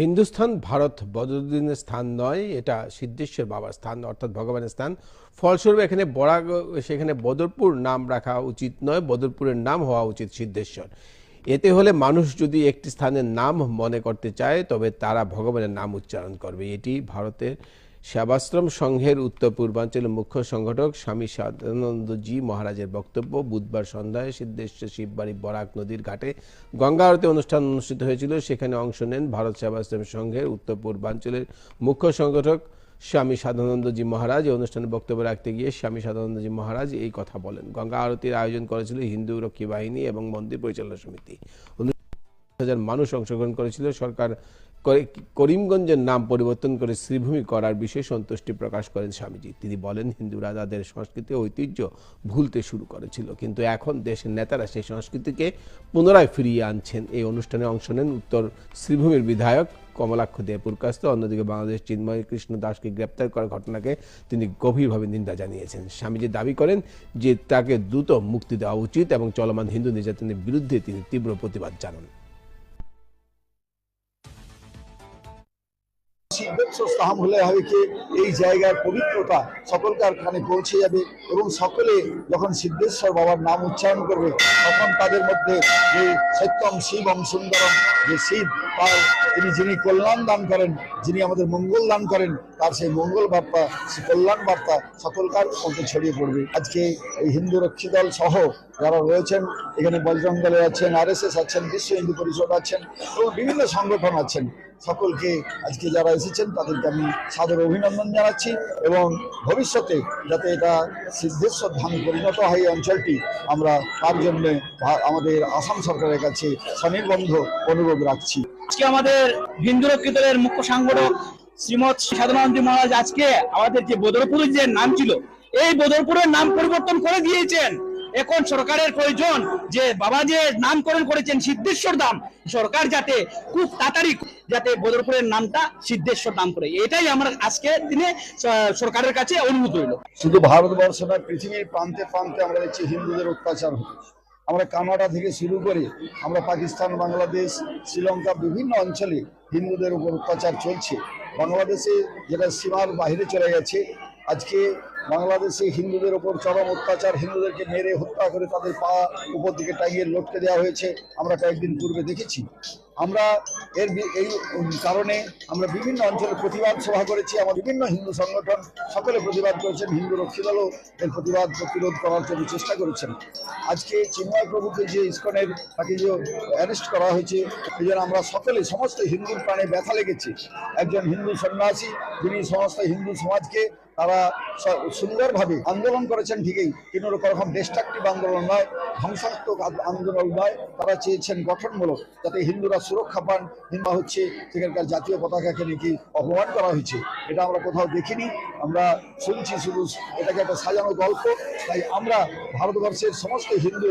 হিন্দুস্থান ভারত বদরুদ্দিনের স্থান নয়, এটা সিদ্ধেশ্বর বাবার স্থান, অর্থাৎ ভগবানের স্থান। ফলস্বরূপ এখানে বরাগ, সেখানে বদরপুর নাম রাখা উচিত নয়, বদরপুরের নাম হওয়া উচিত সিদ্ধেশ্বর। এতে হলে মানুষ যদি একটি স্থানের নাম মনে করতে চায় তবে তারা ভগবানের নাম উচ্চারণ করবে। এটি ভারতের সেবাশ্রম সংঘের উত্তর পূর্বাঞ্চলের মুখ্য সংগঠক স্বামী সাদানন্দজি মহারাজের বক্তব্য। বুধবার সন্ধ্যায় সিদ্ধেশ্বর শিববাড়ি বরাক নদীর ঘাটে গঙ্গা আরতি অনুষ্ঠান অনুষ্ঠিত হয়েছিল। সেখানে অংশ নেন ভারত সেবাশ্রম সংঘের উত্তর পূর্বাঞ্চলের মুখ্য সংগঠক স্বামী সাদানন্দজি মহারাজ। এই অনুষ্ঠানে বক্তব্য রাখতে গিয়ে স্বামী সাদানন্দজি মহারাজ এই কথা বলেন। গঙ্গা আরতির আয়োজন করেছিল হিন্দু রক্ষী বাহিনী এবং মন্দির পরিচালনা সমিতি। হাজার মানুষ অংশগ্রহণ করেছিল। সরকার করিমগঞ্জের নাম পরিবর্তন করে শ্রীভূমি করার বিষয়ে সন্তুষ্টি প্রকাশ করেন স্বামীজি। তিনি বলেন, হিন্দুরা তাদের সংস্কৃতি ঐতিহ্য ভুলতে শুরু করেছিল, কিন্তু এখন দেশের নেতারা সেই সংস্কৃতিকে পুনরায় ফিরিয়ে আনছেন। এই অনুষ্ঠানে অংশ নেন উত্তর শ্রীভূমির বিধায়ক কমলাক্ষ দে পুরকাস্ত। অন্যদিকে বাংলাদেশ চিন্ময় কৃষ্ণ দাসকে গ্রেপ্তার করার ঘটনাকে তিনি গভীরভাবে নিন্দা জানিয়েছেন। স্বামীজি দাবি করেন যে তাকে দ্রুত মুক্তি দেওয়া উচিত এবং চলমান হিন্দু নির্যাতনের বিরুদ্ধে তিনি তীব্র প্রতিবাদ জানান। সিদ্ধেশ্বর হলে হবে কি এই জায়গার পবিত্রতা সকলকার কানে পৌঁছে যাবে এবং সকলে যখন সিদ্ধেশ্বর বাবার নাম উচ্চারণ করবে তখন তাদের মধ্যে যে সত্যম শিবম সুন্দরম, যে শিব তার যিনি কল্যাণ দান করেন, যিনি আমাদের মঙ্গল দান করেন, তার সেই মঙ্গল বার্তা, সেই কল্যাণ বার্তা সকলকার মধ্যে ছড়িয়ে পড়বে। আজকে এই হিন্দু রক্ষী দল সহ যারা রয়েছেন এখানে, বজরং দলে আছেন, RSS আছেন, বিশ্ব হিন্দু পরিষদ আছেন এবং বিভিন্ন সংগঠন আছেন, সকলকে আজকে যারা এসেছেন তাদেরকে আমি সাদর অভিনন্দন জানাচ্ছি এবং ভবিষ্যতে যাতে এটা সিদ্ধেশ্বর ধামে পরিণত হয় এই অঞ্চলটি, আমরা তার জন্য আমাদের আসাম সরকারের কাছে স্বনির্বন্ধ অনুরোধ রাখছি। আজকে আমাদের হিন্দু রক্ষী দলের মুখ্য সংগঠক শ্রীমৎ সাধনানন্দী মহারাজ আজকে আমাদের যে বদরপুরের যে নাম ছিল এই বদরপুরের নাম পরিবর্তন করে দিয়েছেন। এখন সরকারের প্রয়োজন যে বাবা যে নামকরণ করেছেন সিদ্ধেশ্বর ধাম, সরকার যাতে খুব তাড়াতাড়ি যাতে বদরপুরের নামটা সিদ্ধেশ্বর নাম করে, এটাই আমার আজকে দিনে সরকারের কাছে অনুরোধ রইল। শুধু ভারতবর্ষ না, পৃথিবীর প্রান্তে প্রান্তে আমরা দেখছি হিন্দুদের অত্যাচার হচ্ছে। আমরা কানাডা থেকে শুরু করে আমরা পাকিস্তান, বাংলাদেশ, শ্রীলঙ্কা বিভিন্ন অঞ্চলে হিন্দুদের উপর অত্যাচার চলছে। বাংলাদেশে যেটা সীমার বাইরে চলে গেছে, আজকে বাংলাদেশে হিন্দুদের ওপর চরম অত্যাচার, হিন্দুদেরকে মেরে হত্যা করে তাদের পা উপর দিকে টাঙিয়ে লটকে দেওয়া হয়েছে, আমরা কয়েকদিন পূর্বে দেখেছি। আমরা এই কারণে আমরা বিভিন্ন অঞ্চলে প্রতিবাদ সভা করেছি। আমার বিভিন্ন হিন্দু সংগঠন সকলে প্রতিবাদ করেছেন, হিন্দু রক্ষী দলও এর প্রতিরোধ করার জন্য চেষ্টা করেছেন। আজকে চিন্ময় প্রভুকে যে ইস্কনের তাকে যে অ্যারেস্ট করা হয়েছে, এই জন্য আমরা সকলে সমস্ত হিন্দুর প্রাণে ব্যথা লেগেছে। একজন হিন্দু সন্ন্যাসী যিনি সমস্ত হিন্দু সমাজকে তারা সুন্দরভাবে আন্দোলন করেছেন ঠিকই, কিন্তু ওরকম ডিস্ট্রাকটিভ আন্দোলন নয়, ধ্বংসাত্মক আন্দোলন নয়। তারা চেয়েছেন গঠনমূলক, যাতে হিন্দুরা সুরক্ষা পান। হিন্দু হচ্ছে সেখানকার জাতীয় পতাকাকে নাকি অপমান করা হয়েছে, এটা আমরা কোথাও দেখিনি, আমরা শুনছি শুধু এটাকে একটা সাজানো গল্প। তাই আমরা ভারতবর্ষের সমস্ত হিন্দু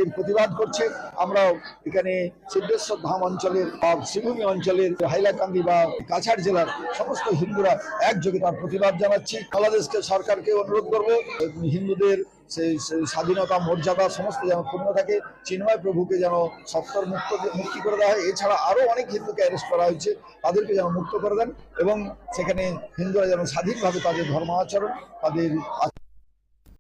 এর প্রতিবাদ করছে। আমরাও এখানে সিদ্ধেশ্বর ধাম অঞ্চলের বা শ্রীভূমি অঞ্চলের হাইলাকান্দি বা কাছাড় জেলার সমস্ত হিন্দুরা একযোগে তার প্রতিবাদ জানাচ্ছি। বাংলাদেশকে সরকারকে অনুরোধ করব হিন্দুদের সেই স্বাধীনতা মর্যাদা সমস্ত যেন পূর্ণ থাকে, চিন্ময় প্রভুকে যেন সত্তর মুক্তি করে দেওয়া হয়। এছাড়া আরো অনেক হিন্দুকে অ্যারেস্ট করা হয়েছে, তাদেরকে যেন মুক্ত করে দেন এবং সেখানে হিন্দুরা যেন স্বাধীনভাবে তাদের ধর্ম আচরণ, তাদের